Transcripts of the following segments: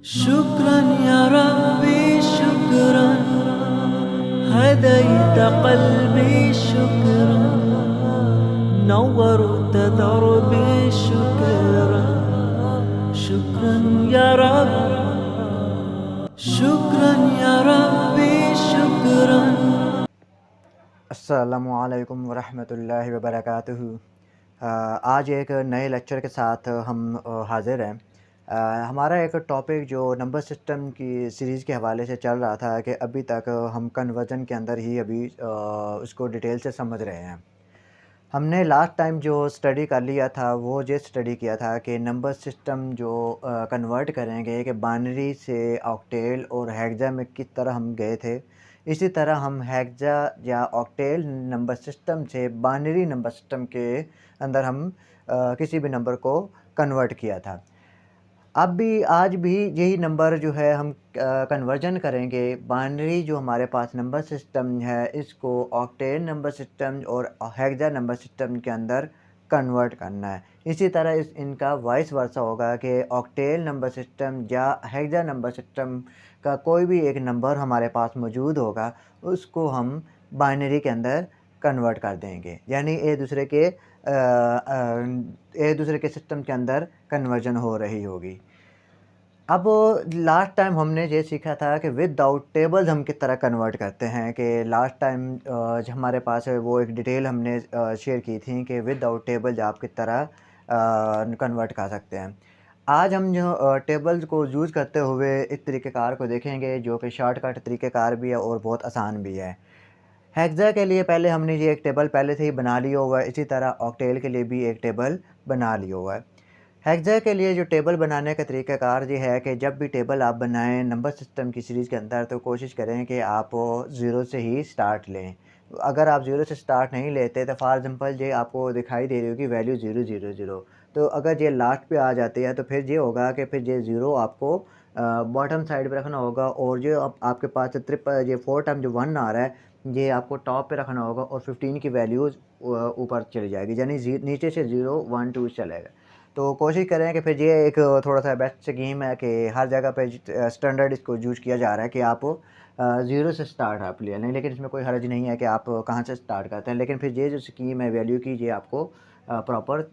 शुक्रन या रब्बी शुक्रन हदैत क़ल्बी शुक्रन नव्वरत दरबी शुक्रन शुक्रन या रब शुक्रन या रब्बी शुक्रन। अस्सलामुअलैकुम वरहमतुल्लाहि वबरकातुहू। आज एक नए लेक्चर के साथ हम हाज़िर हैं। हमारा एक टॉपिक जो नंबर सिस्टम की सीरीज़ के हवाले से चल रहा था कि अभी तक हम कन्वर्जन के अंदर ही अभी उसको डिटेल से समझ रहे हैं। हमने लास्ट टाइम जो स्टडी कर लिया था वो ये स्टडी किया था कि नंबर सिस्टम जो कन्वर्ट करेंगे कि बाइनरी से ऑक्टेल और हेक्सा में किस तरह हम गए थे, इसी तरह हम हेक्सा या ऑक्टेल नंबर सिस्टम से बाइनरी नंबर सिस्टम के अंदर हम किसी भी नंबर को कन्वर्ट किया था। अब भी आज भी यही नंबर जो है हम कन्वर्जन करेंगे। बाइनरी जो हमारे पास नंबर सिस्टम है इसको ऑक्टेल नंबर सिस्टम और हेक्सा नंबर सिस्टम के अंदर कन्वर्ट करना है। इसी तरह इनका वाइस वर्सा होगा कि ऑक्टेल नंबर सिस्टम या हेक्सा नंबर सिस्टम का कोई भी एक नंबर हमारे पास मौजूद होगा उसको हम बाइनरी के अंदर कन्वर्ट कर देंगे, यानी एक दूसरे के सिस्टम के अंदर कन्वर्जन हो रही होगी। अब लास्ट टाइम हमने ये सीखा था कि विदाउट टेबल्स हम किस तरह कन्वर्ट करते हैं, कि लास्ट टाइम हमारे पास है वो एक डिटेल हमने शेयर की थी कि विदाउट टेबल्स आप किस तरह कन्वर्ट कर सकते हैं। आज हम जो टेबल्स को यूज़ करते हुए इस तरीक़ेकार को देखेंगे जो कि शॉर्टकट तरीक़ेकार भी है और बहुत आसान भी है। हेक्सा के लिए पहले हमने ये एक टेबल पहले से ही बना लिया हुआ है, इसी तरह ऑक्टेल के लिए भी एक टेबल बना लिया हुआ है। हेक्सा के लिए जो टेबल बनाने का तरीक़ाकार ये है कि जब भी टेबल आप बनाएं नंबर सिस्टम की सीरीज़ के अंदर तो कोशिश करें कि आप ज़ीरो से ही स्टार्ट लें। अगर आप ज़ीरो से स्टार्ट नहीं लेते तो फॉर एग्ज़ाम्पल ये आपको दिखाई दे रही होगी वैल्यू 000, तो अगर ये लास्ट पे आ जाती है तो फिर ये होगा कि फिर ये ज़ीरो आपको बॉटम साइड पे रखना होगा, और जो आपके पास ये 4 टाइम जो 1 आ रहा है ये आपको टॉप पे रखना होगा और 15 की वैल्यूज़ ऊपर चली जाएगी, यानी नीचे से 0 1 2 चलेगा। तो कोशिश करें कि फिर ये एक थोड़ा-सा बेस्ट स्कीम है कि हर जगह पे स्टैंडर्ड इसको यूज़ किया जा रहा है कि आप ज़ीरो से स्टार्ट आप ले लें, लेकिन इसमें कोई हर्ज नहीं है कि आप कहाँ से स्टार्ट करते हैं, लेकिन फिर ये जो स्कीम है वैल्यू की ये आपको प्रॉपर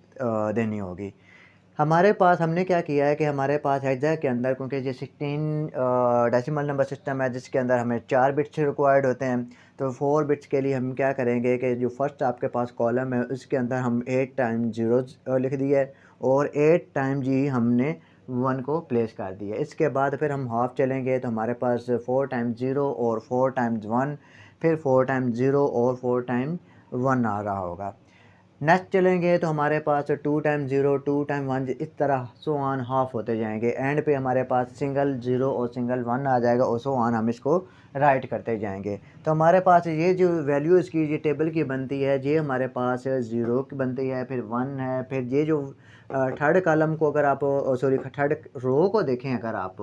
देनी होगी। हमारे पास हमने क्या किया है कि हमारे पास हेक्सा के अंदर, क्योंकि ये 16 डेसिमल नंबर सिस्टम है जिसके अंदर हमें 4 बिट्स रिक्वायर्ड होते हैं, तो 4 बिट्स के लिए हम क्या करेंगे कि जो फर्स्ट आपके पास कॉलम है उसके अंदर हम 8 टाइम ज़ीरोज़ लिख दिया है और 8 टाइम जी हमने 1 को प्लेस कर दिया। इसके बाद फिर हम हाफ चलेंगे तो हमारे पास 4 टाइम 0 और 4 टाइम्स 1, फिर 4 टाइम 0 और 4 टाइम 1 आ रहा होगा। नेक्स्ट चलेंगे तो हमारे पास 2 टाइम 0 2 टाइम 1 इस तरह सो ऑन हाफ होते जाएंगे। एंड पे हमारे पास सिंगल 0 और सिंगल 1 आ जाएगा और सो ऑन हम इसको राइट करते जाएंगे। तो हमारे पास ये जो वैल्यू इसकी ये टेबल की बनती है ये हमारे पास 0 की बनती है, फिर 1 है, फिर ये जो थर्ड कॉलम को अगर आप सॉरी थर्ड रो को देखें अगर आप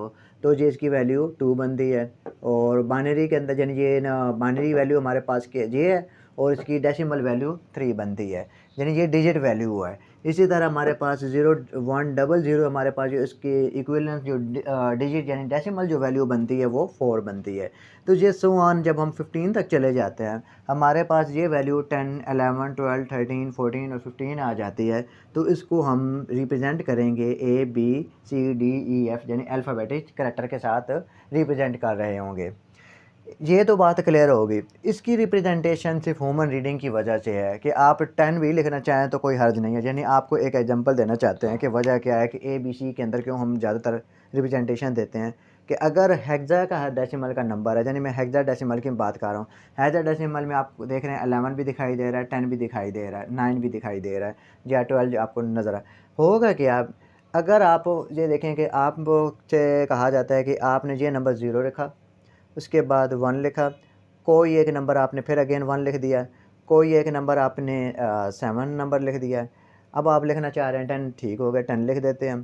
तो ये इसकी वैल्यू 2 बनती है, और बाइनरी के अंदर यानी ये ना बाइनरी वैल्यू हमारे पास के ये है और इसकी डेसिमल वैल्यू 3 बनती है, यानी ये डिजिट वैल्यू है। इसी तरह हमारे पास 0 1 डबल 0 हमारे पास जो इसकी इक्विवेलेंट जो डिजिट यानी डेसिमल जो वैल्यू बनती है वो 4 बनती है। तो ये सो ऑन जब हम 15 तक चले जाते हैं हमारे पास ये वैल्यू 10 11 12 13 14 और 15 आ जाती है। तो इसको हम रिप्रेजेंट करेंगे ABCDEF यानी अल्फ़ाबेटिक करैक्टर के साथ रिप्रेजेंट कर रहे होंगे। ये तो बात क्लियर होगी। इसकी रिप्रेजेंटेशन सिर्फ ह्यूमन रीडिंग की वजह से है कि आप 10 भी लिखना चाहें तो कोई हर्ज नहीं है। यानी आपको एक एग्जांपल देना चाहते हैं कि वजह क्या है कि ABC के अंदर क्यों हम ज़्यादातर रिप्रेजेंटेशन देते हैं कि अगर हेक्सा का डेसिमल का नंबर है, यानी मैं हेक्सा डेसिमल की बात कर रहा हूँ। हेक्सा डेसिमल में आप देख रहे हैं 11 भी दिखाई दे रहा है, 10 भी दिखाई दे रहा है, 9 भी दिखाई दे रहा है या 12 आपको नज़र होगा कि आप अगर आप ये देखें कि आप से कहा जाता है कि आपने ये नंबर 0 रखा, उसके बाद 1 लिखा, कोई एक नंबर आपने फिर अगेन 1 लिख दिया, कोई एक नंबर आपने 7 नंबर लिख दिया है। अब आप लिखना चाह रहे हैं 10, ठीक हो गया 10 लिख देते हैं।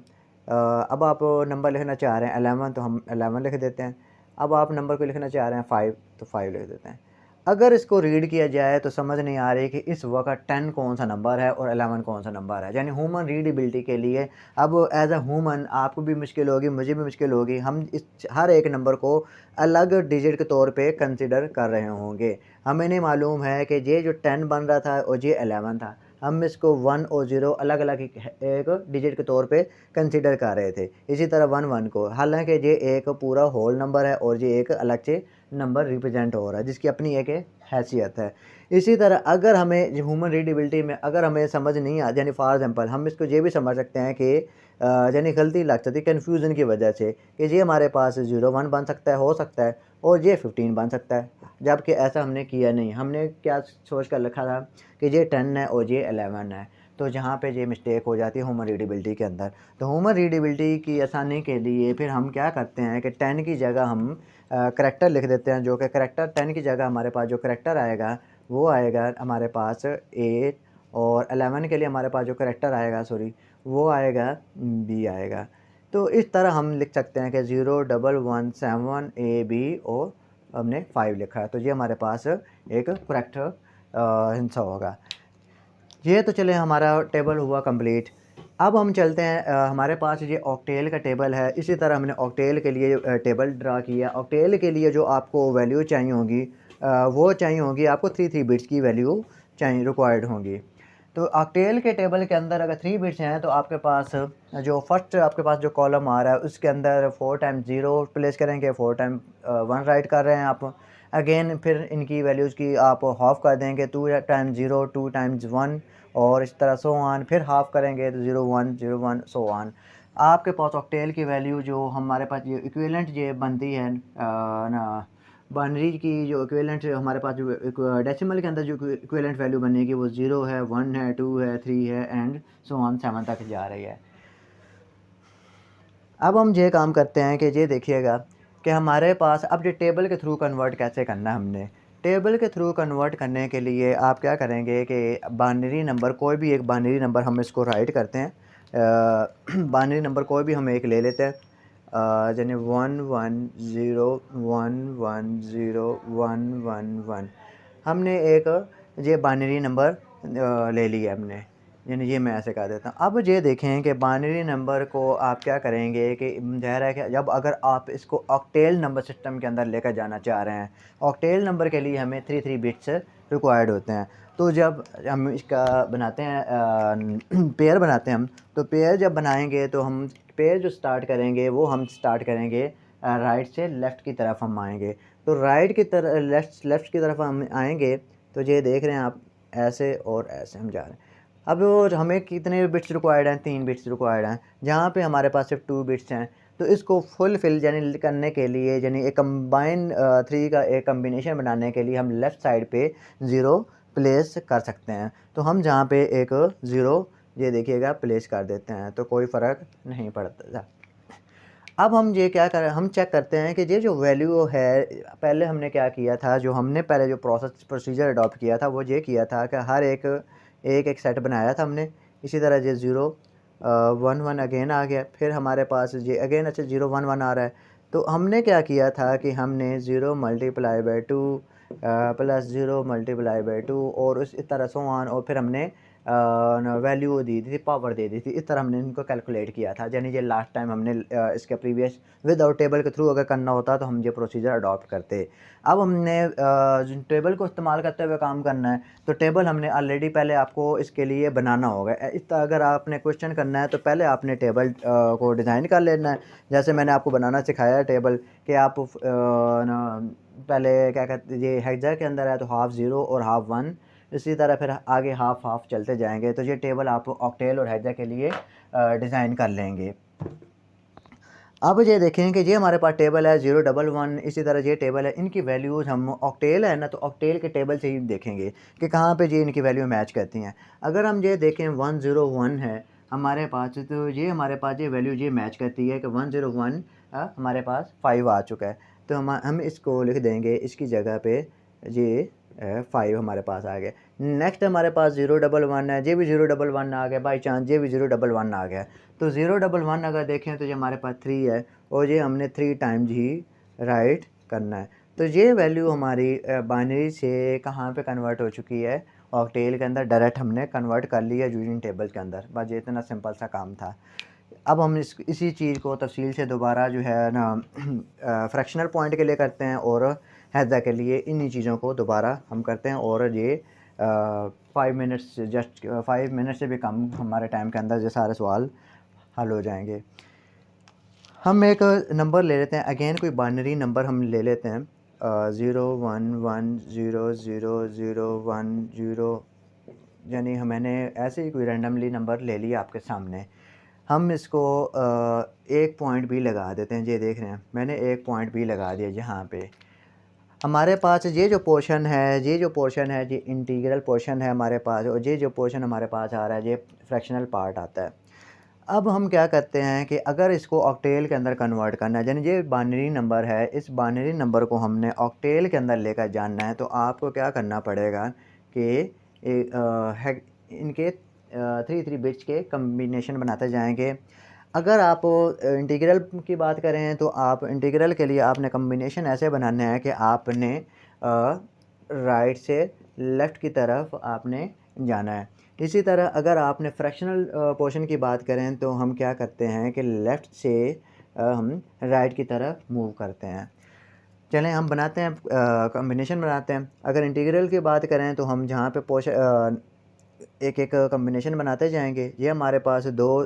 अब आप नंबर लिखना चाह रहे हैं 11 तो हम 11 लिख देते हैं। अब आप नंबर को लिखना चाह रहे हैं 5 तो 5 लिख देते हैं। अगर इसको रीड किया जाए तो समझ नहीं आ रही कि इस वक्त 10 कौन सा नंबर है और 11 कौन सा नंबर है। यानी ह्यूमन रीडेबिलिटी के लिए अब एज अ ह्यूमन आपको भी मुश्किल होगी, मुझे भी मुश्किल होगी, हम इस हर एक नंबर को अलग डिजिट के तौर पे कंसिडर कर रहे होंगे। हमें नहीं मालूम है कि ये जो 10 बन रहा था और ये 11 था, हम इसको 1 और 0 अलग अलग एक डिजिट के तौर पे कंसिडर कर रहे थे। इसी तरह 1 को, हालांकि ये एक पूरा होल नंबर है और ये एक अलग से नंबर रिप्रेजेंट हो रहा है जिसकी अपनी एक हैसियत है। इसी तरह अगर हमें ह्यूमन रीडेबिलिटी में अगर हमें समझ नहीं आती, यानी फॉर एग्जांपल हम इसको ये भी समझ सकते हैं कि यानी गलती लग सकती है कन्फ्यूज़न की वजह से कि ये हमारे पास 01 बन सकता है, हो सकता है, और ये 15 बन सकता है, जबकि ऐसा हमने किया नहीं। हमने क्या सोच कर रखा था कि ये 10 है और ये 11 है, तो जहाँ पे ये मिस्टेक हो जाती है ह्यूमन रीडेबिलिटी के अंदर। तो ह्यूमन रीडेबिलिटी की आसानी के लिए फिर हम क्या करते हैं कि 10 की जगह हम करैक्टर लिख देते हैं, जो कि करैक्टर 10 की जगह हमारे पास जो करैक्टर आएगा वो आएगा हमारे पास 8, और 11 के लिए हमारे पास जो करैक्टर आएगा वो आएगा बी आएगा। तो इस तरह हम लिख सकते हैं कि 0117 AB और हमने 5 लिखा है, तो ये हमारे पास एक करेक्ट आंसर होगा। ये तो चले हमारा टेबल हुआ कंप्लीट। अब हम चलते हैं हमारे पास ये ऑक्टेल का टेबल है। इसी तरह हमने ऑक्टेल के लिए टेबल ड्रा किया। ऑक्टेल के लिए जो आपको वैल्यू चाहिए होगी वो चाहिए होगी आपको 3 बिट्स की वैल्यू चाहिए रिक्वायर्ड होंगी। तो ऑक्टेल के टेबल के अंदर अगर 3 बिट्स हैं तो आपके पास जो फर्स्ट आपके पास जो कॉलम आ रहा है उसके अंदर 4 टाइम्स 0 प्लेस करेंगे, 4 टाइम 1 राइट कर रहे हैं आप। अगेन फिर इनकी वैल्यूज़ की आप हाफ कर देंगे, 2 टाइम्स 0, 2 टाइम्स 1, और इस तरह सो ऑन, फिर हाफ करेंगे तो 0 1 0 1 सो ऑन। आपके पास ऑक्टेल की वैल्यू जो हमारे पास ये इक्विवेलेंट ये बनती है ना, बाइनरी की जो इक्विवेलेंट हमारे पास जो डेसिमल के अंदर जो इक्विवेलेंट वैल्यू बनेगी वो 0 है, 1 है, 2 है, 3 है एंड सो ऑन 7 तक जा रही है। अब हम ये काम करते हैं कि ये देखिएगा कि हमारे पास अब ये टेबल के थ्रू कन्वर्ट कैसे करना है। हमने टेबल के थ्रू कन्वर्ट करने के लिए आप क्या करेंगे कि बाइनरी नंबर, कोई भी एक बाइनरी नंबर हम इसको राइट करते हैं। बाइनरी नंबर कोई भी हम एक ले लेते हैं, यानी 1 1 0 1 1 0 1 1 1। हमने एक ये बाइनरी नंबर ले लिया हमने, यानी ये मैं ऐसे कर देता हूँ। अब ये देखें कि बाइनरी नंबर को आप क्या करेंगे कि ज़ाहिर है कि जब अगर आप इसको ऑक्टेल नंबर सिस्टम के अंदर लेकर जाना चाह रहे हैं, ऑक्टेल नंबर के लिए हमें 3 बिट्स रिक्वायर्ड होते हैं। तो जब हम इसका बनाते हैं पेयर बनाते हैं हम, तो पेयर जब बनाएंगे तो हम पेयर जो स्टार्ट करेंगे वो हम स्टार्ट करेंगे राइट से लेफ़्ट की तरफ हम आएंगे। तो राइट की तरफ लेफ़्ट की तरफ हम आएंगे तो ये देख रहे हैं आप, ऐसे और ऐसे हम जा रहे हैं। अब वो हमें कितने बिट्स रिक्वायर्ड हैं, 3 बिट्स रिक्वायर्ड हैं, जहाँ पे हमारे पास सिर्फ 2 बिट्स हैं। तो इसको फुलफिल यानी करने के लिए, यानी एक कंबाइन 3 का एक कम्बिनेशन बनाने के लिए हम लेफ़्ट साइड पे 0 प्लेस कर सकते हैं। तो हम जहाँ पे एक 0 ये देखिएगा प्लेस कर देते हैं तो कोई फ़र्क नहीं पड़ता। अब हम ये क्या करें, हम चेक करते हैं कि ये जो वैल्यू है, पहले हमने क्या किया था, जो हमने पहले जो प्रोसीजर अडॉप्ट किया था वो ये किया था कि हर एक सेट बनाया था हमने। इसी तरह ये 0 1 1 अगेन आ गया, फिर हमारे पास ये अगेन अच्छा 0 1 1 आ रहा है। तो हमने क्या किया था कि हमने 0 multiply by 2 plus 0 multiply by 2 और इस तरह सो ऑन, और फिर हमने वैल्यू दी थी, पावर दे दी थी। इस तरह हमने इनको कैलकुलेट किया था। यानी ये लास्ट टाइम हमने इसके प्रीवियस विदाउट टेबल के थ्रू अगर करना होता तो हम ये प्रोसीजर अडॉप्ट करते। अब हमने टेबल को इस्तेमाल करते हुए काम करना है, तो टेबल हमने ऑलरेडी पहले आपको इसके लिए बनाना होगा। इस तरह अगर आपने क्वेश्चन करना है तो पहले आपने टेबल को डिज़ाइन कर लेना है, जैसे मैंने आपको बनाना सिखाया है टेबल कि आप पहले क्या कहते, ये हेक्सा के अंदर है तो हाफ 0 और हाफ 1, इसी तरह फिर आगे हाफ हाफ चलते जाएंगे। तो ये टेबल आप ऑक्टेल और हेक्सा के लिए डिज़ाइन कर लेंगे। अब ये देखें कि ये हमारे पास टेबल है 0 1 1, इसी तरह ये टेबल है, इनकी वैल्यूज़ हम ऑक्टेल है ना, तो ऑक्टेल के टेबल से ही देखेंगे कि कहाँ पे ये इनकी वैल्यू मैच करती हैं। अगर हम ये देखें 1 0 1 है हमारे पास, तो ये हमारे पास ये वैल्यू ये मैच करती है कि 1 0 1 हमारे पास 5 आ चुका है। तो हम इसको लिख देंगे, इसकी जगह पे ये 5 हमारे पास आ गया। नेक्स्ट हमारे पास 0 1 1 है, ये भी 0 1 1 आ गया, बाई चांस ये भी 0 1 1 आ गया। तो 0 1 1 अगर देखें तो ये हमारे पास 3 है और ये हमने 3 टाइम्स ही राइट करना है। तो ये वैल्यू हमारी बाइनरी से कहाँ पे कन्वर्ट हो चुकी है, ऑक्टेल के अंदर डायरेक्ट हमने कन्वर्ट कर लिया यूजिंग टेबल के अंदर। बस ये इतना सिंपल सा काम था। अब हम इसी चीज़ को तफसील से दोबारा जो है ना फ्रैक्शनल पॉइंट के लिए करते हैं और हैज़ा के लिए इन्हीं चीज़ों को दोबारा हम करते हैं, और ये 5 मिनट्स, जस्ट 5 मिनट से भी कम हमारे टाइम के अंदर ये सारे सवाल हल हो जाएंगे। हम एक नंबर ले लेते हैं, अगेन कोई बाइनरी नंबर हम ले लेते हैं 011000010, यानी मैंने ऐसे ही कोई रैंडमली नंबर ले लिया आपके सामने। हम इसको एक पॉइंट भी लगा देते हैं। ये देख रहे हैं मैंने एक पॉइंट भी लगा दिया। जहाँ पे हमारे पास ये जो पोर्शन है, ये इंटीग्रल पोर्शन है हमारे पास, और ये जो पोर्शन हमारे पास आ रहा है ये फ्रैक्शनल पार्ट आता है। अब हम क्या करते हैं कि अगर इसको ऑक्टेल के अंदर कन्वर्ट करना है, यानी ये बाइनरी नंबर है, इस बाइनरी नंबर को हमने ऑक्टेल के अंदर लेकर जाना है, तो आपको क्या करना पड़ेगा कि इनके 3 बिट्स के कम्बिनेशन बनाते जाएंगे। अगर आप इंटीग्रल की बात करें तो आप इंटीग्रल के लिए आपने कम्बिनेशन ऐसे बनाने हैं कि आपने राइट से लेफ़्ट की तरफ आपने जाना है। इसी तरह अगर आपने फ्रैक्शनल पोर्शन की बात करें तो हम क्या करते हैं कि लेफ़्ट से हम राइट की तरफ मूव करते हैं। चलें हम बनाते हैं कम्बिनेशन बनाते हैं। अगर इंटीग्रल की बात करें तो हम जहाँ पे एक एक कम्बिनेशन बनाते जाएंगे। ये हमारे पास 2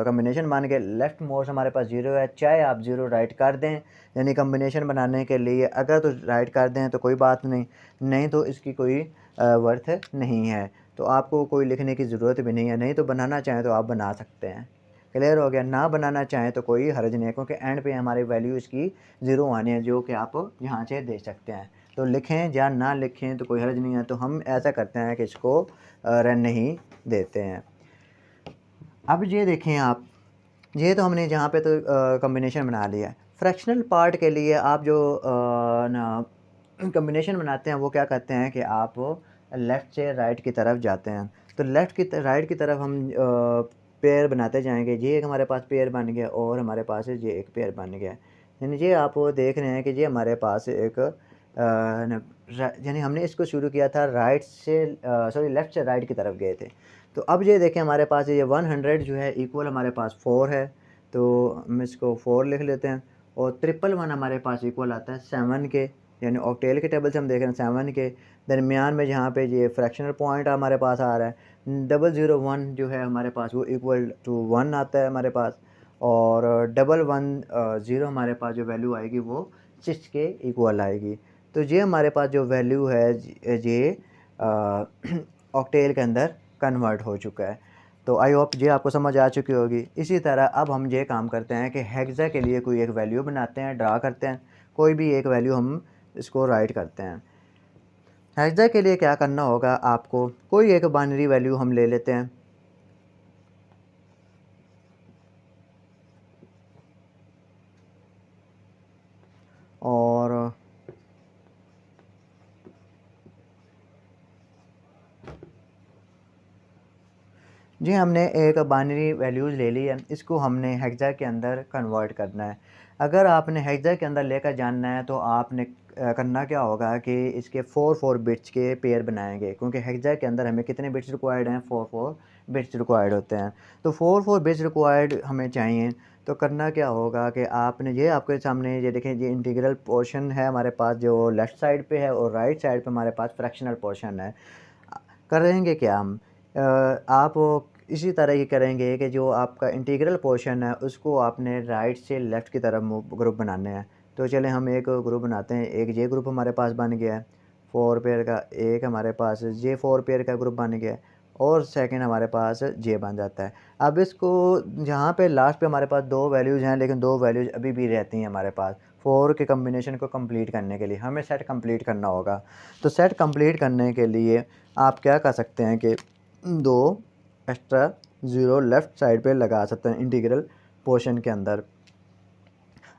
कम्बिनेशन बन गए। लेफ़्ट मोस्ट हमारे पास 0 है, चाहे आप 0 राइट कर दें, यानी कम्बिनेशन बनाने के लिए अगर तो राइट कर दें तो कोई बात नहीं, नहीं तो इसकी कोई वर्थ नहीं है, तो आपको कोई लिखने की ज़रूरत भी नहीं है। नहीं तो बनाना चाहें तो आप बना सकते हैं। क्लियर हो गया? ना बनाना चाहें तो कोई हर्ज नहीं है, क्योंकि एंड पे हमारी वैल्यू इसकी 0 आनी है, जो कि आप यहाँ से दे सकते हैं। तो लिखें या ना लिखें तो कोई हर्ज नहीं है। तो हम ऐसा करते हैं कि इसको रन ही देते हैं। अब ये देखें आप, ये तो हमने जहाँ पे तो कम्बिनेशन बना लिया है। फ्रैक्शनल पार्ट के लिए आप जो ना कम्बिनेशन बनाते हैं वो क्या करते हैं कि आप लेफ़्ट से राइट की तरफ जाते हैं। तो राइट की तरफ हम पेयर बनाते जाएंगे। ये एक हमारे पास पेयर बन गया और हमारे पास ये एक पेयर बन गया। यानी ये आप देख रहे हैं कि ये हमारे पास एक यानी हमने इसको शुरू किया था राइट से लेफ़्ट से राइट की तरफ गए थे। तो अब ये देखें हमारे पास ये 100 जो है इक्वल हमारे पास 4 है, तो हम इसको 4 लिख लेते हैं। और 111 हमारे पास इक्वल आता है 7 के, यानी ऑक्टेल के टेबल से हम देख रहे हैं 7 के दरमियान में जहाँ पे ये फ्रैक्शनल पॉइंट हमारे पास आ रहा है। 001 जो है हमारे पास वो इक्वल टू 1 आता है हमारे पास, और 110 हमारे पास जो वैल्यू आएगी वो 6 के इक्वल आएगी। तो ये हमारे पास जो वैल्यू है ये ऑक्टेल के अंदर कन्वर्ट हो चुका है। तो आई होप ये आपको समझ आ चुकी होगी। इसी तरह अब हम ये काम करते हैं कि हेक्सा के लिए कोई एक वैल्यू बनाते हैं, ड्रा करते हैं, कोई भी एक वैल्यू हम इसको राइट करते हैं। हेक्सा के लिए क्या करना होगा, आपको कोई एक बाइनरी वैल्यू हम ले लेते हैं। और जी हमने एक बाइनरी वैल्यूज़ ले ली है, इसको हमने हेक्सा के अंदर कन्वर्ट करना है। अगर आपने हेक्सा के अंदर लेकर जानना है तो आपने करना क्या होगा कि इसके 4 बिट्स के पेयर बनाएंगे, क्योंकि हेक्सा के अंदर हमें कितने बिट्स रिक्वायर्ड हैं, 4 बिट्स रिक्वायर्ड होते हैं। तो 4 बिट्स रिक्वायर्ड हमें चाहिए। तो करना क्या होगा कि आपने ये आपके सामने ये देखें, ये इंटीग्रल पोर्शन है हमारे पास जो लेफ़्ट साइड पे है, और राइट साइड पे हमारे पास फ्रैक्शनल पोर्शन है। करेंगे क्या हम, आप इसी तरह ही करेंगे कि जो आपका इंटीग्रल पोर्शन है उसको आपने राइट से लेफ़्ट की तरफ ग्रुप बनाने हैं। तो चलें हम एक ग्रुप बनाते हैं। एक ये ग्रुप हमारे पास बन गया है 4 पेयर का, एक हमारे पास ये 4 पेयर का ग्रुप बन गया है, और सेकंड हमारे पास जे बन जाता है। अब इसको जहाँ पे लास्ट पे हमारे पास 2 वैल्यूज़ हैं, लेकिन 2 वैल्यूज़ अभी भी रहती हैं हमारे पास। 4 के कम्बिनेशन को कंप्लीट करने के लिए हमें सेट कंप्लीट करना होगा। तो सेट कंप्लीट करने के लिए आप क्या कर सकते हैं कि 2 एक्स्ट्रा 0 लेफ़्ट साइड पे लगा सकते हैं इंटीग्रल पोर्शन के अंदर।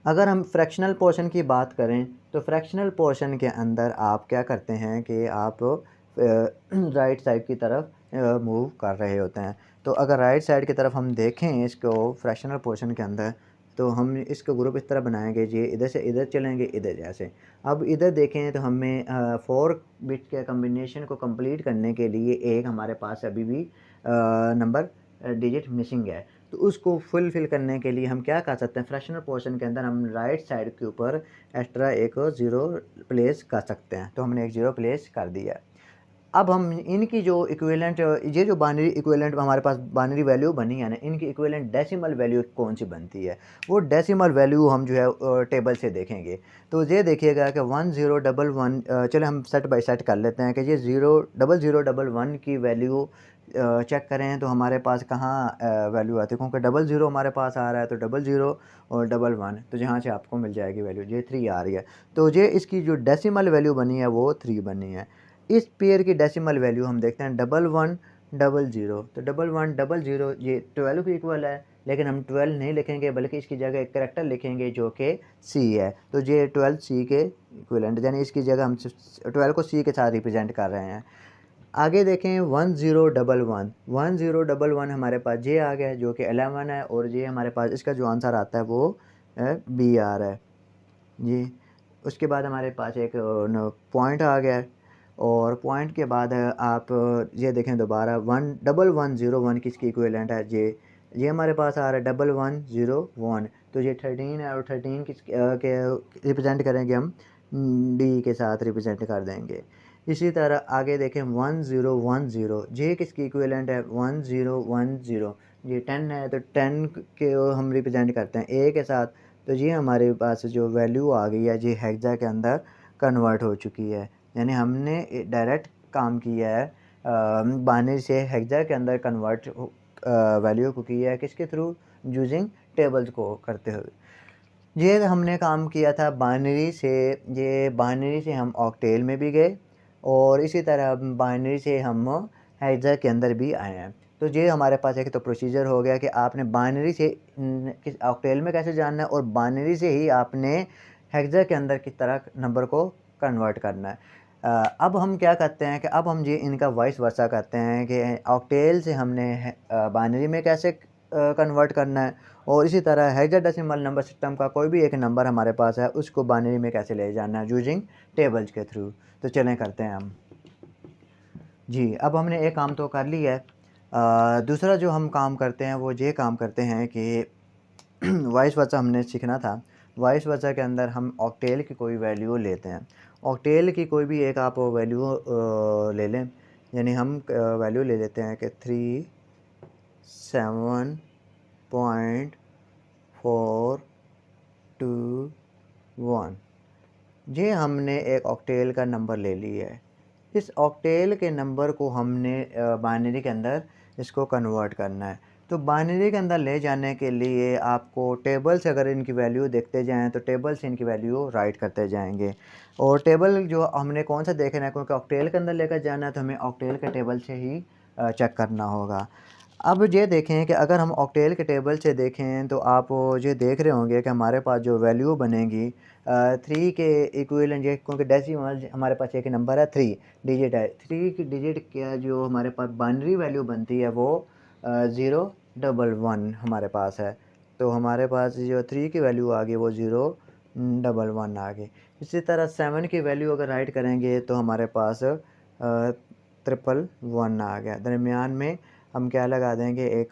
अगर हम फ्रैक्शनल पोर्शन की बात करें तो फ्रैक्शनल पोर्शन के अंदर आप क्या करते हैं कि आप राइट साइड की तरफ मूव कर रहे होते हैं। तो अगर राइट साइड की तरफ हम देखें इसको फ्रैक्शनल पोर्शन के अंदर, तो हम इसका ग्रुप इस तरह बनाएंगे, ये इधर से इधर चलेंगे, इधर जैसे। अब इधर देखें तो हमें 4 बिट के कम्बिनेशन को कंप्लीट करने के लिए एक हमारे पास अभी भी नंबर डिजिट मिसिंग है। तो उसको फुलफ़िल करने के लिए हम क्या कर सकते हैं, फ्रैक्शनल पोर्शन के अंदर हम राइट साइड के ऊपर एक्स्ट्रा एक 0 प्लेस कर सकते हैं। तो हमने एक 0 प्लेस कर दिया। अब हम इनकी जो इक्विवेलेंट, ये जो बाइनरी इक्विवेलेंट हमारे पास बाइनरी वैल्यू बनी है ना, इनकी इक्विवेलेंट डेसिमल वैल्यू कौन सी बनती है, वो डेसिमल वैल्यू हम जो है टेबल से देखेंगे। तो ये देखिएगा कि 1011, चले हम सेट बाय सेट कर लेते हैं कि ये 00011 की वैल्यू चेक करें तो हमारे पास कहाँ वैल्यू आती है, क्योंकि 00 हमारे पास आ रहा है, तो 00 और 11, तो जहाँ से आपको मिल जाएगी वैल्यू, ये 3 आ रही है। तो ये इसकी जो डेसिमल वैल्यू बनी है वो 3 बनी है। इस पेयर की डेसिमल वैल्यू हम देखते हैं 1100, तो 1100 ये 12 के इक्वल है, लेकिन हम 12 नहीं लिखेंगे बल्कि इसकी जगह एक करैक्टर लिखेंगे जो कि सी है। तो ये 12 सी के इक्वलेंट, यानी इसकी जगह हम 12 को सी के साथ रिप्रेजेंट कर रहे हैं। आगे देखें 1011 हमारे पास ये आ गया है जो कि 11 है, और ये हमारे पास इसका जो आंसर आता है वो बी आ रहा है जी। उसके बाद हमारे पास एक पॉइंट आ गया है, और पॉइंट के बाद आप ये देखें दोबारा 1101 किसकी इक्विवेलेंट है, ये हमारे पास आ रहा है 1101, तो ये 13 है, और 13 के रिप्रेजेंट करेंगे हम डी के साथ रिप्रेजेंट कर देंगे। इसी तरह आगे देखें 1010, ये किसकी इक्विवेलेंट है 1010, ये 10 है, तो 10 के हम रिप्रेजेंट करते हैं ए के साथ। तो ये हमारे पास जो वैल्यू आ गई है ये हेक्सा के अंदर कन्वर्ट हो चुकी है, यानी हमने डायरेक्ट काम किया है बाइनरी से हेक्सा के अंदर कन्वर्ट वैल्यू को किया है, किसके थ्रू, यूजिंग टेबल्स को करते हुए। ये हमने काम किया था बाइनरी से, ये बाइनरी से हम ऑक्टेल में भी गए, और इसी तरह बाइनरी से हम हेक्सा के अंदर भी आए हैं। तो ये हमारे पास एक तो प्रोसीजर हो गया कि आपने बाइनरी से किस ऑक्टेल में कैसे जानना है, और बाइनरी से ही आपने हेक्सा के अंदर किस तरह नंबर को कन्वर्ट करना है। अब हम क्या करते हैं कि अब हम ये इनका वाइस वर्सा करते हैं कि ऑक्टेल से हमने बाइनरी में कैसे कन्वर्ट करना है, और इसी तरह हेक्साडेसिमल नंबर सिस्टम का कोई भी एक नंबर हमारे पास है उसको बाइनरी में कैसे ले जाना है यूजिंग टेबल्स के थ्रू। तो चलें करते हैं हम जी। अब हमने एक काम तो कर लिया है, दूसरा जो हम काम करते हैं वो ये काम करते हैं कि वाइस वर्सा हमने सीखना था। वाइस वर्सा के अंदर हम ऑक्टेल की कोई वैल्यू लेते हैं, ऑक्टेल की कोई भी एक आप वैल्यू ले लें, यानी हम वैल्यू ले लेते हैं कि 37.421, ये हमने एक ऑक्टेल का नंबर ले लिया है। इस ऑक्टेल के नंबर को हमने बाइनरी के अंदर इसको कन्वर्ट करना है। तो बाइनरी के अंदर ले जाने के लिए आपको टेबल से अगर इनकी वैल्यू देखते जाएं तो टेबल से इनकी वैल्यू राइट करते जाएंगे, और टेबल जो हमने कौन सा देखना है, क्योंकि ऑक्टेल के अंदर लेकर जाना है तो हमें ऑक्टेल के टेबल से ही चेक करना होगा। अब ये देखें कि अगर हम ऑक्टेल के टेबल से देखें तो आप ये देख रहे होंगे कि हमारे पास जो वैल्यू बनेगी 3 के इक्विवेलेंट, ये क्योंकि डेसिमल हमारे पास एक नंबर है 3 डिजिट है, 3 की डिजिट का जो हमारे पास बाइनरी वैल्यू बनती है वो 011 हमारे पास है। तो हमारे पास जो 3 की वैल्यू आ गई वो 011 आ गई। इसी तरह 7 की वैल्यू अगर राइट करेंगे तो हमारे पास 111 आ गया। दरमियान में हम क्या लगा देंगे, एक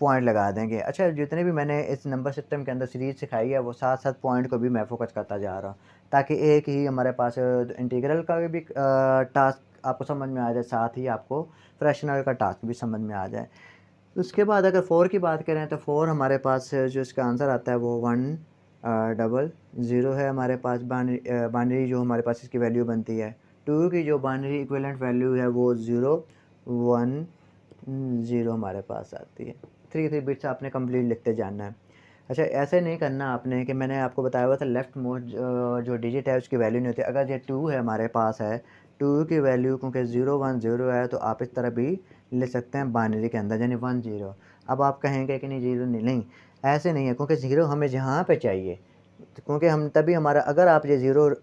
पॉइंट लगा देंगे। अच्छा, जितने भी मैंने इस नंबर सिस्टम के अंदर सीरीज सिखाई है वो साथ साथ पॉइंट को भी मैं फोकस करता जा रहा हूँ, ताकि एक ही हमारे पास इंटीग्रल का भी टास्क आपको समझ में आ जाए, साथ ही आपको फ्रैक्शनल का टास्क भी समझ में आ जाए। उसके बाद अगर 4 की बात करें तो 4 हमारे पास जो इसका आंसर आता है वो 100 है हमारे पास बाइनरी जो हमारे पास इसकी वैल्यू बनती है। 2 की जो बाइनरी इक्विवेलेंट वैल्यू है वो 010 हमारे पास आती है। 3 बिट्स आपने कंप्लीट लिखते जाना है। अच्छा, ऐसे नहीं करना आपने कि मैंने आपको बताया हुआ था लेफ़्ट मोस्ट जो डिजिट है उसकी वैल्यू नहीं होती। अगर ये 2 है हमारे पास है, 2 की वैल्यू क्योंकि 010 है तो आप इस तरह भी ले सकते हैं बाइनरी के अंदर, यानी 10। अब आप कहेंगे कि नहीं 0 नहीं, ऐसे नहीं है, क्योंकि 0 हमें जहाँ पे चाहिए, क्योंकि हम तभी हमारा अगर आप ये 0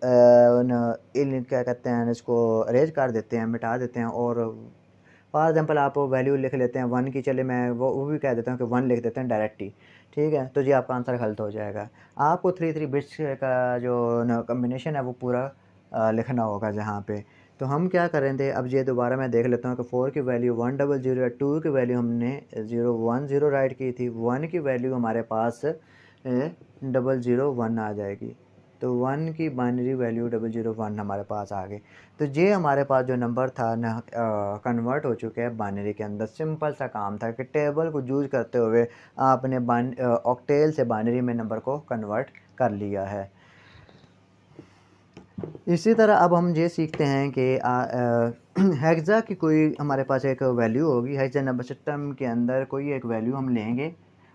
क्या कहते हैं इसको अरेंज कर देते हैं, मिटा देते हैं, और फॉर एग्जांपल आप वैल्यू लिख लेते हैं 1 की, चले मैं वो भी कह देता हूँ कि 1 लिख देते हैं डायरेक्ट ही, ठीक है, तो जी आपका आंसर गलत हो जाएगा। आपको 3 बिट्स का जो न कॉम्बिनेशन है वो पूरा लिखना होगा जहाँ पे। तो हम क्या करेंगे, अब ये दोबारा मैं देख लेता हूँ कि 4 की वैल्यू 100 है, 2 की वैल्यू हमने 010 राइट की थी, 1 की वैल्यू हमारे पास 001 आ जाएगी। तो 1 की बाइनरी वैल्यू 001 हमारे पास आ गई। तो ये हमारे पास जो नंबर था ना कन्वर्ट हो चुके हैं बाइनरी के अंदर। सिंपल सा काम था कि टेबल को यूज़ करते हुए आपने ऑक्टेल से बाइनरी में नंबर को कन्वर्ट कर लिया है। इसी तरह अब हम ये सीखते हैं कि हेक्सा की कोई हमारे पास एक वैल्यू होगी। हेक्सा नंबर सिस्टम के अंदर कोई एक वैल्यू हम लेंगे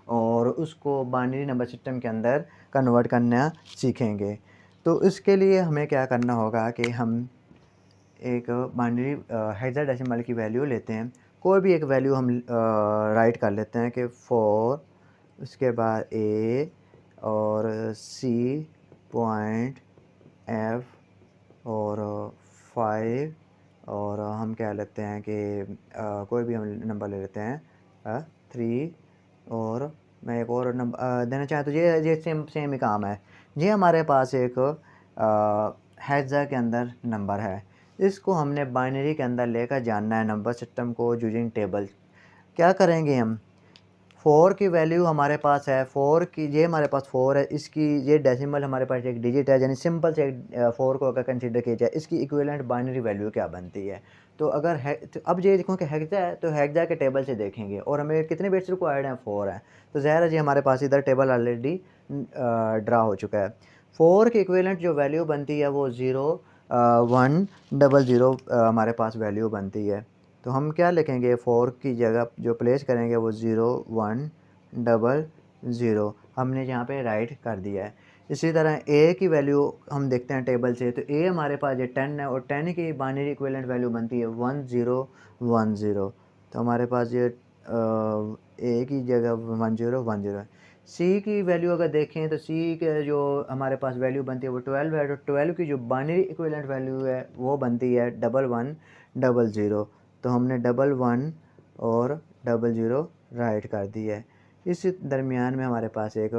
और उसको बाइनरी नंबर सिस्टम के अंदर कन्वर्ट करना सीखेंगे। तो इसके लिए हमें क्या करना होगा कि हम एक बाइनरी हेक्साडेसिमल की वैल्यू लेते हैं। कोई भी एक वैल्यू हम राइट कर लेते हैं कि 4, उसके बाद A और C पॉइंट F और 5 और हम क्या लेते हैं कि कोई भी हम नंबर ले लेते हैं 3 और मैं एक और नंबर देना चाहें तो ये सेम ही काम है। ये हमारे पास एक हेक्सा के अंदर नंबर है। इसको हमने बाइनरी के अंदर लेकर जानना है नंबर सिस्टम को यूजिंग टेबल। क्या करेंगे हम, 4 की वैल्यू हमारे पास है, 4 की ये हमारे पास 4 है, इसकी ये डेसिमल हमारे पास एक डिजिट है, यानी सिंपल से 4 को अगर कंसीडर किया जाए इसकी इक्विवेलेंट बाइनरी वैल्यू क्या बनती है। तो अगर है तो अब ये देखो कि हेक्सा है तो हेक्सा के टेबल से देखेंगे और हमें कितने बिट्स रिक्वायर्ड हैं, 4 हैं। तो ज़ाहिर है जी हमारे पास इधर टेबल ऑलरेडी ड्रा हो चुका है। 4 की इक्विवेलेंट जो वैल्यू बनती है वो 0100 हमारे पास वैल्यू बनती है। तो हम क्या लिखेंगे, 4 की जगह जो प्लेस करेंगे वो 0100 हमने यहाँ पे राइट कर दिया है। इसी तरह A की वैल्यू हम देखते हैं टेबल से, तो A हमारे पास ये 10 है और 10 की बाइनरी इक्विवेलेंट वैल्यू बनती है 1010। तो हमारे पास ये A की जगह 1010 है। C की वैल्यू अगर देखें तो C के जो हमारे पास वैल्यू बनती है वो 12 है, तो 12 की जो बाइनरी इक्विवेलेंट वैल्यू है वो बनती है 1100। तो हमने 11 और 00 राइट कर दिया है। इस दरमियान में हमारे पास एक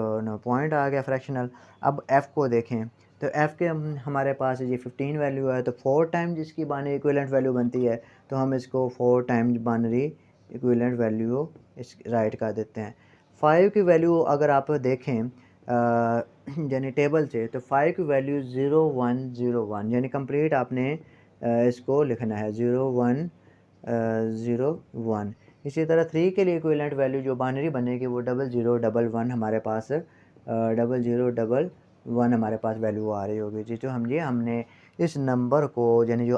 पॉइंट आ गया फ्रैक्शनल। अब F को देखें तो F के हमारे पास ये 15 वैल्यू है, तो 4 टाइम जिसकी बाइनरी इक्विवेलेंट वैल्यू बनती है तो हम इसको 4 टाइम्स बाइनरी इक्विवेलेंट वैल्यू इस राइट कर देते हैं। 5 की वैल्यू अगर आप देखें यानी टेबल से, तो 5 की वैल्यू 0101 यानी कंप्लीट आपने इसको लिखना है 0101। इसी तरह 3 के लिए इक्विवेलेंट वैल्यू जो बाइनरी बनेगी वो 0011 हमारे पास 0011 हमारे पास वैल्यू आ रही होगी जी। तो हमने इस नंबर को यानी जो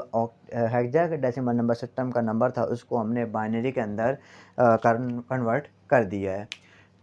हेक्साडेसिमल नंबर सिस्टम का नंबर था उसको हमने बाइनरी के अंदर कन्वर्ट कर दिया है।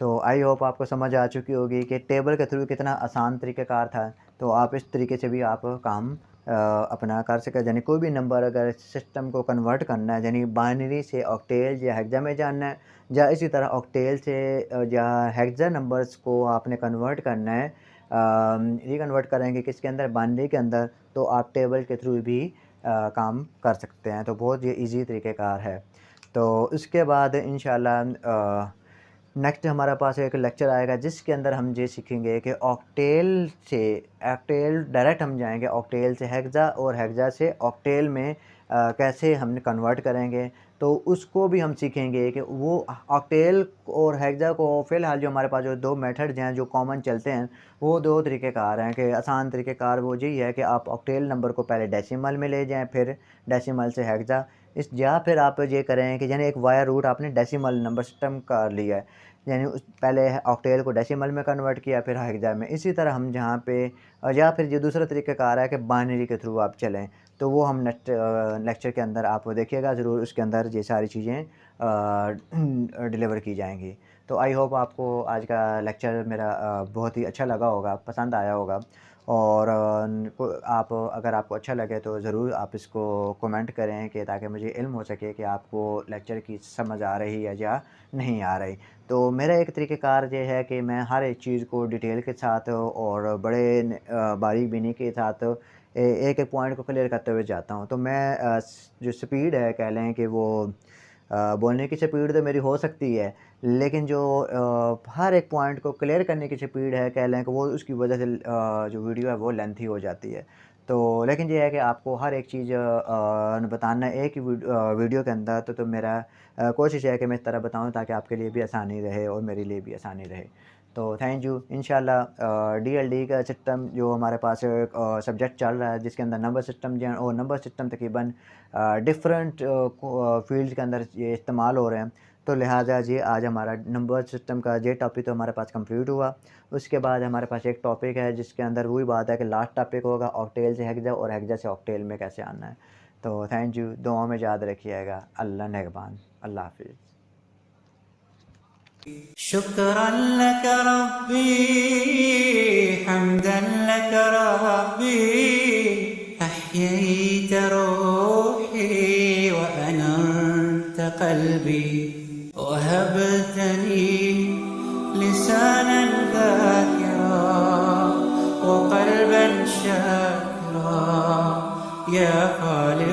तो आई होप आपको समझ आ चुकी होगी कि टेबल के थ्रू कितना आसान तरीक़ेकार था। तो आप इस तरीके से भी आप काम अपना कर सकें, यानी कोई भी नंबर अगर सिस्टम को कन्वर्ट करना है यानी बाइनरी से ऑक्टेल या हेक्सा में जानना है, या इसी तरह ऑक्टेल से या हेक्सा नंबर्स को आपने कन्वर्ट करना है, रिकन्वर्ट करेंगे किसके अंदर, बाइनरी के अंदर, तो आप टेबल के थ्रू भी काम कर सकते हैं। तो बहुत ये ईजी तरीक़ेकार है। तो इसके बाद इंशाल्लाह नेक्स्ट हमारे पास एक लेक्चर आएगा जिसके अंदर हम ये सीखेंगे कि ऑक्टेल डायरेक्ट हम जाएंगे ऑक्टेल से हेक्सा और हेक्सा से ऑक्टेल में कैसे हम कन्वर्ट करेंगे। तो उसको भी हम सीखेंगे कि वो ऑक्टेल और हेक्सा को फ़िलहाल जो हमारे पास जो 2 मेथड्स हैं जो कॉमन चलते हैं वो 2 तरीक़ेकार हैं। कि आसान तरीक़ेकार वो यही है कि आप ऑक्टेल नंबर को पहले डेसिमल में ले जाएँ, फिर डेसिमल से हेक्सा, या फिर आप ये करें कि यानी एक वाया रूट आपने डेसिमल नंबर सिस्टम कर लिया है, यानी उस पहले ऑक्टेल को डेसिमल में कन्वर्ट किया फिर हेक्सा में। इसी तरह हम जहाँ पे या फिर जो दूसरा तरीक़ाकार है कि बाइनरी के थ्रू आप चलें, तो वो हम नेक्स्ट लेक्चर के अंदर आप देखिएगा ज़रूर, उसके अंदर ये सारी चीज़ें डिलीवर की जाएंगी। तो आई होप आपको आज का लेक्चर मेरा बहुत ही अच्छा लगा होगा, पसंद आया होगा। और आप अगर आपको अच्छा लगे तो ज़रूर आप इसको कमेंट करें कि ताकि मुझे इल्म हो सके कि आपको लेक्चर की समझ आ रही है या नहीं आ रही। तो मेरा एक तरीक़ेकार ये है कि मैं हर एक चीज़ को डिटेल के साथ और बड़े बारीक बीनी के साथ एक एक पॉइंट को क्लियर करते हुए जाता हूँ। तो मैं जो स्पीड है कह लें कि वो बोलने की स्पीड तो मेरी हो सकती है, लेकिन जो हर एक पॉइंट को क्लियर करने की स्पीड है कह लें कि वो उसकी वजह से जो वीडियो है वो लेंथी हो जाती है। तो लेकिन ये है कि आपको हर एक चीज़ बताना एक ही वीडियो के अंदर, तो मेरा कोशिश है कि मैं इस तरह बताऊँ ताकि आपके लिए भी आसानी रहे और मेरे लिए भी आसानी रहे। तो थैंक यू। इंशाल्लाह डीएलडी का सिस्टम जो हमारे पास सब्जेक्ट चल रहा है जिसके अंदर नंबर सिस्टम जो है और नंबर सिस्टम तकरीबन डिफरेंट फील्ड के अंदर ये इस्तेमाल हो रहे हैं, तो लिहाजा जी आज हमारा नंबर सिस्टम का ये टॉपिक तो हमारे पास कंप्लीट हुआ। उसके बाद हमारे पास एक टॉपिक है जिसके अंदर वही बात है कि लास्ट टॉपिक होगा ऑक्टेल से हेक्सा और हेक्सा से ऑक्टेल में कैसे आना है। तो थैंक यू, दुआ में याद रखिएगा। अल्लाह नेगबान। अल्लाह हाफिज़। शुक्रा लक रब्बी हम्दन लक रब्बी अह्यैत रूही व अनरत क़ल्बी वहबतनी लिसानन ज़ाकिरा व क़ल्बन शाकिरा या ख़ालिक़